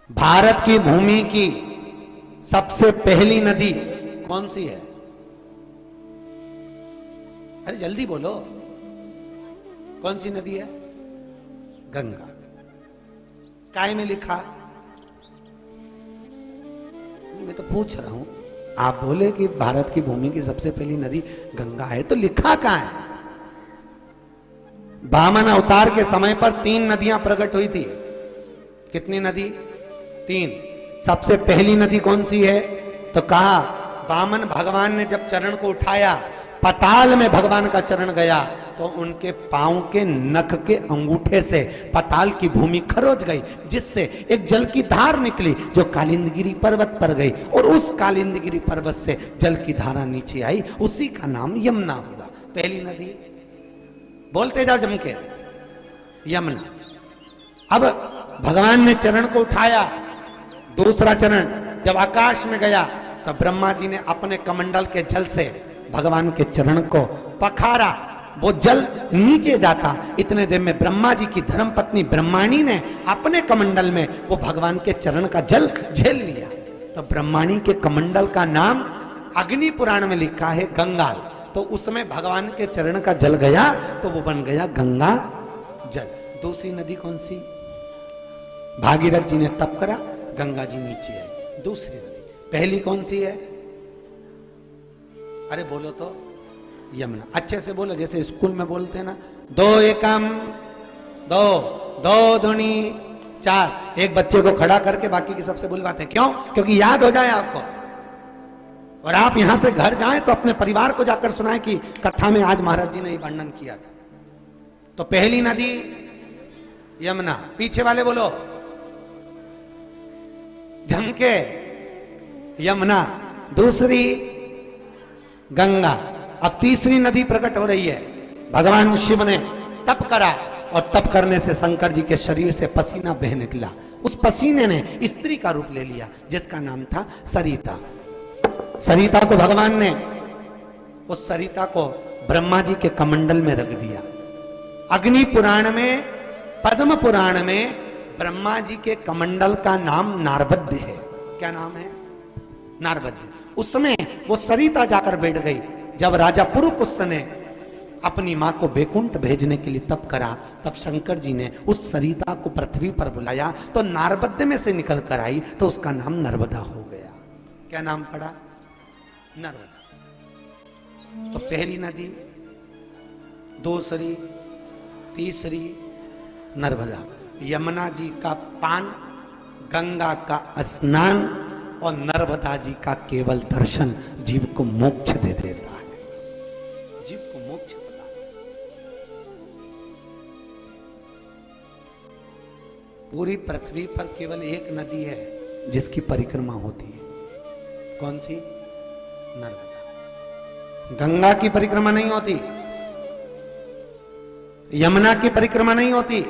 भारत की भूमि की सबसे पहली नदी कौन सी है? अरे जल्दी बोलो, कौन सी नदी है? गंगा। काय में लिखा? मैं तो पूछ रहा हूं, आप बोले कि भारत की भूमि की सबसे पहली नदी गंगा है, तो लिखा कहां है? वामन अवतार के समय पर 3 नदियां प्रकट हुई थी। कितनी नदी? 3। सबसे पहली नदी कौन सी है? तो कहा वामन भगवान ने जब चरण को उठाया, पताल में भगवान का चरण गया तो उनके पांव के नख के अंगूठे से पताल की भूमि खरोच गई, जिससे एक जल की धार निकली जो कालिंदगिरी पर्वत पर गई, और उस कालिंदगिरी पर्वत से जल की धारा नीचे आई, उसी का नाम यमुना हुआ। पहली नदी बोलते जाओ जम के, यमुना। अब भगवान ने चरण को उठाया, दूसरा चरण जब आकाश में गया तब ब्रह्मा जी ने अपने कमंडल के जल से भगवान के चरण को पखारा, वो जल नीचे जाता। इतने देर में ब्रह्मा जी की धर्मपत्नी ब्रह्माणी ने अपने कमंडल में वो भगवान के चरण का जल झेल लिया। तो ब्रह्माणी के कमंडल का नाम अग्नि पुराण में लिखा है गंगाल। तो उसमें भगवान के चरण का जल गया तो वो बन गया गंगा जल। दूसरी नदी कौन सी? भागीरथ जी ने तप करा, गंगा जी नीचे आई। दूसरी नदी। पहली कौन सी है? अरे बोलो तो, यमुना। अच्छे से बोलो, जैसे स्कूल में बोलते हैं ना, 2 एकम 2, 2 दूनी 4। एक बच्चे को खड़ा करके बाकी की सबसे बुलवाते हैं। क्यों? क्योंकि याद हो जाए आपको, और आप यहां से घर जाएं तो अपने परिवार को जाकर सुनाएं कि कथा में आज महाराज जी ने वर्णन किया था। तो पहली नदी यमुना। पीछे वाले बोलो, झमके यमुना। दूसरी गंगा। अब तीसरी नदी प्रकट हो रही है। भगवान शिव ने तप करा, और तप करने से शंकर जी के शरीर से पसीना बह निकला। उस पसीने ने स्त्री का रूप ले लिया, जिसका नाम था सरिता। सरिता को भगवान ने, उस सरिता को ब्रह्मा जी के कमंडल में रख दिया। अग्नि पुराण में, पद्म पुराण में ब्रह्मा जी के कमंडल का नाम नारबद्य है। क्या नाम है? नारबद्य। उसमें वो सरिता जाकर बैठ गई। जब राजा पुरुकुस ने अपनी मां को बैकुंठ भेजने के लिए तप करा, तब शंकर जी ने उस सरिता को पृथ्वी पर बुलाया, तो नारबद्य में से निकल कर आई, तो उसका नाम नर्मदा हो गया। क्या नाम पड़ा? नर्मदा। तो पहली नदी, दूसरी, तीसरी नर्मदा। यमुना जी का पान, गंगा का स्नान और नर्मदा जी का केवल दर्शन जीव को मोक्ष दे देता है। जीव को मोक्ष प्रदान। पूरी पृथ्वी पर केवल एक नदी है जिसकी परिक्रमा होती है। कौन सी? नर्मदा। गंगा की परिक्रमा नहीं होती, यमुना की परिक्रमा नहीं होती,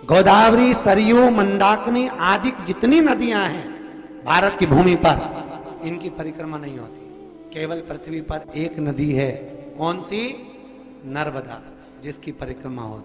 गोदावरी, सरयू, मंदाकिनी आदि जितनी नदियां हैं भारत की भूमि पर, इनकी परिक्रमा नहीं होती। केवल पृथ्वी पर एक नदी है। कौन सी? नर्मदा, जिसकी परिक्रमा होती।